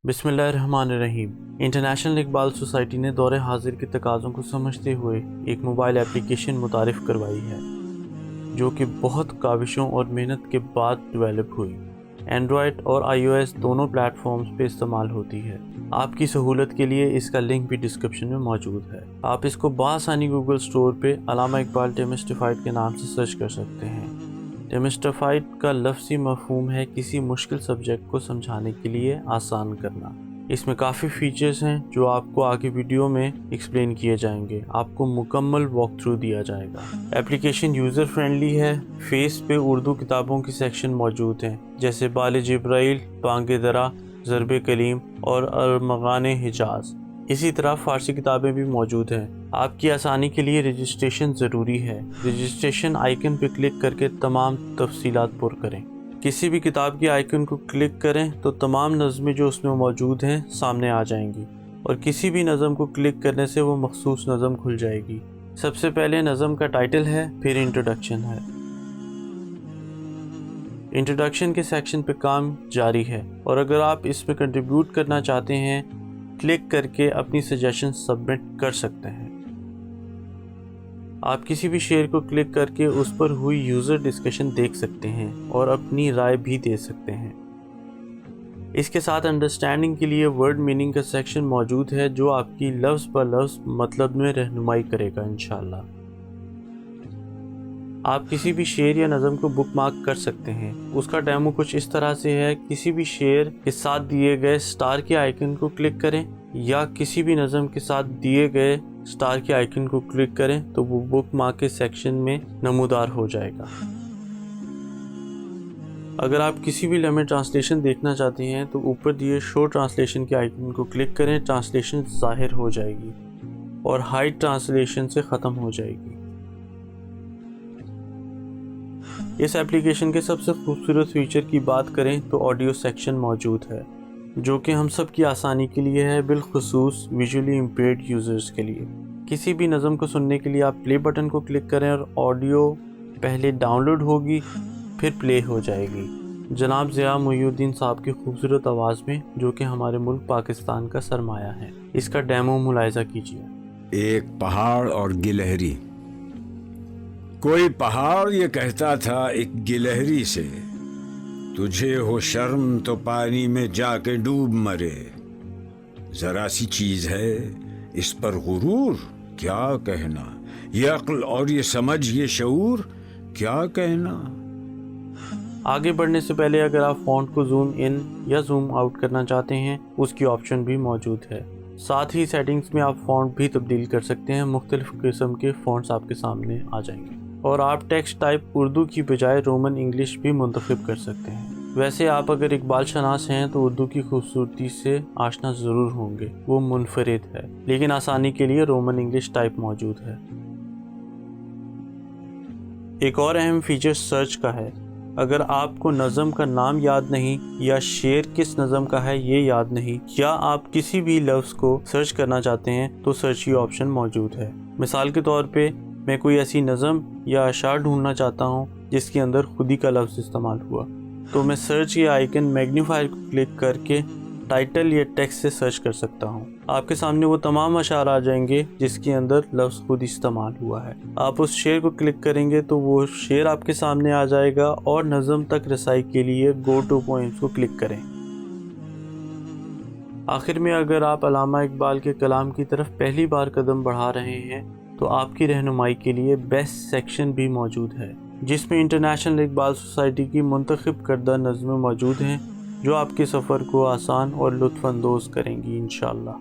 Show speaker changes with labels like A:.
A: बिस्मिल्लाहिर्रहमानिर्रहीम। International Iqbal society ने दौरे हाजिर के तकाज़ों को समझते हुए एक मोबाइल एप्लीकेशन मुतारिफ़ करवाई है जो कि बहुत काविशों और मेहनत के बाद डेवलप हुई। एंड्रॉयड और iOS दोनों प्लेटफॉर्म्स पे इस्तेमाल होती है। आपकी सहूलत के लिए इसका लिंक भी डिस्क्रिप्शन में मौजूद है। आप इसको बआसानी गूगल स्टोर पे अल्लामा इकबाल डेमिस्टिफाइड के नाम से सर्च कर सकते हैं। डेमिस्टिफाइड का लफ्ज़ी मफ़हूम है किसी मुश्किल सब्जेक्ट को समझाने के लिए आसान करना। इसमें काफ़ी फ़ीचर्स हैं जो आपको आगे वीडियो में एक्सप्लेन किए जाएंगे। आपको मुकम्मल वॉक थ्रू दिया जाएगा। एप्लीकेशन यूज़र फ्रेंडली है। फेस पे उर्दू किताबों की सेक्शन मौजूद हैं जैसे बाल जिब्राइल, बांगे दरा, ज़रब कलीम और अरमगान हिजाज। इसी तरह फ़ारसी किताबें भी मौजूद हैं। आपकी आसानी के लिए रजिस्ट्रेशन ज़रूरी है। रजिस्ट्रेशन आइकन पर क्लिक करके तमाम तफसीलात पुर करें। किसी भी किताब के आइकन को क्लिक करें तो तमाम नज़में जो उसमें मौजूद हैं सामने आ जाएंगी और किसी भी नज़म को क्लिक करने से वो मखसूस नज़म खुल जाएगी। सबसे पहले नज़म का टाइटल है, फिर इंट्रोडक्शन है। इंट्रोडक्शन के सेक्शन पे काम जारी है और अगर आप इसमें कंट्रीब्यूट करना चाहते हैं क्लिक करके अपनी सजेशन सबमिट कर सकते हैं। आप किसी भी शेयर को क्लिक करके उस पर हुई यूज़र डिस्कशन देख सकते हैं और अपनी राय भी दे सकते हैं। इसके साथ अंडरस्टैंडिंग के लिए वर्ड मीनिंग का सेक्शन मौजूद है जो आपकी लफ्ज़ ब लफ्ज़ मतलब में रहनुमाई करेगा इंशाल्लाह। आप किसी भी शेर या नज़म को बुकमार्क कर सकते हैं। उसका डेमो कुछ इस तरह से है। किसी भी शेर के साथ दिए गए स्टार के आइकन को क्लिक करें या किसी भी नज़म के साथ दिए गए स्टार के आइकन को क्लिक करें तो वो बुकमार्क के सेक्शन में नमूदार हो जाएगा। अगर आप किसी भी लम्हे ट्रांसलेशन देखना चाहते हैं तो ऊपर दिए शो ट्रांसलेशन के आइकन को क्लिक करें। ट्रांसलेशन ज़ाहिर हो जाएगी और हाइड ट्रांसलेशन से ख़त्म हो जाएगी। इस एप्लीकेशन के सबसे खूबसूरत फीचर की बात करें तो ऑडियो सेक्शन मौजूद है जो कि हम सब की आसानी के लिए है, बिलखुसूस विजुअली इम्पेयर्ड यूज़र्स के लिए। किसी भी नज़म को सुनने के लिए आप प्ले बटन को क्लिक करें और ऑडियो पहले डाउनलोड होगी फिर प्ले हो जाएगी। जनाब ज़िया मुहीउद्दीन साहब की खूबसूरत आवाज़ में जो कि हमारे मुल्क पाकिस्तान का सरमाया है। इसका डेमो मुलाहिज़ा कीजिए।
B: एक पहाड़ और गिलहरी। कोई पहाड़ ये कहता था एक गिलहरी से, तुझे हो शर्म तो पानी में जाके डूब मरे। जरा सी चीज है इस पर गुरूर, क्या कहना। ये अक्ल और ये समझ, ये शऊर, क्या कहना।
A: आगे बढ़ने से पहले अगर आप फ़ॉन्ट को जूम इन या जूम आउट करना चाहते हैं उसकी ऑप्शन भी मौजूद है। साथ ही सेटिंग्स में आप फ़ॉन्ट भी तब्दील कर सकते हैं। मुख्तलिफ किस्म के फ़ॉन्ट्स आपके सामने आ जाएंगे और आप टेक्स्ट टाइप उर्दू की बजाय रोमन इंग्लिश भी मुंतखब कर सकते हैं। वैसे आप अगर इकबाल शनास हैं तो उर्दू की खूबसूरती से आशना ज़रूर होंगे, वो मुनफरिद है, लेकिन आसानी के लिए रोमन इंग्लिश टाइप मौजूद है। एक और अहम फीचर सर्च का है। अगर आपको नज़म का नाम याद नहीं या शेर किस नज़म का है ये याद नहीं या आप किसी भी लफ्ज़ को सर्च करना चाहते हैं तो सर्च की ऑप्शन मौजूद है। मिसाल के तौर पे मैं कोई ऐसी नज़म या अशार ढूंढना चाहता हूँ जिसके अंदर खुदी का लफ्ज़ इस्तेमाल हुआ तो मैं सर्च के आइकन मैग्नीफायर को क्लिक करके टाइटल या टेक्स्ट से सर्च कर सकता हूँ। आपके सामने वो तमाम अशार आ जाएंगे जिसके अंदर लफ्ज़ खुद इस्तेमाल हुआ है। आप उस शेर को क्लिक करेंगे तो वो शेर आपके सामने आ जाएगा और नज़म तक रसाई के लिए गो टू पॉइंट्स को क्लिक करें। आखिर में अगर आप अल्लामा इकबाल के कलाम की तरफ पहली बार कदम बढ़ा रहे हैं तो आपकी रहनुमाई के लिए बेस्ट सेक्शन भी मौजूद है जिसमें इंटरनेशनल इकबाल सोसाइटी की मुंतखब करदा नज़में मौजूद हैं जो आपके सफ़र को आसान और लुत्फ़ अंदोज़ करेंगी इंशाअल्लाह।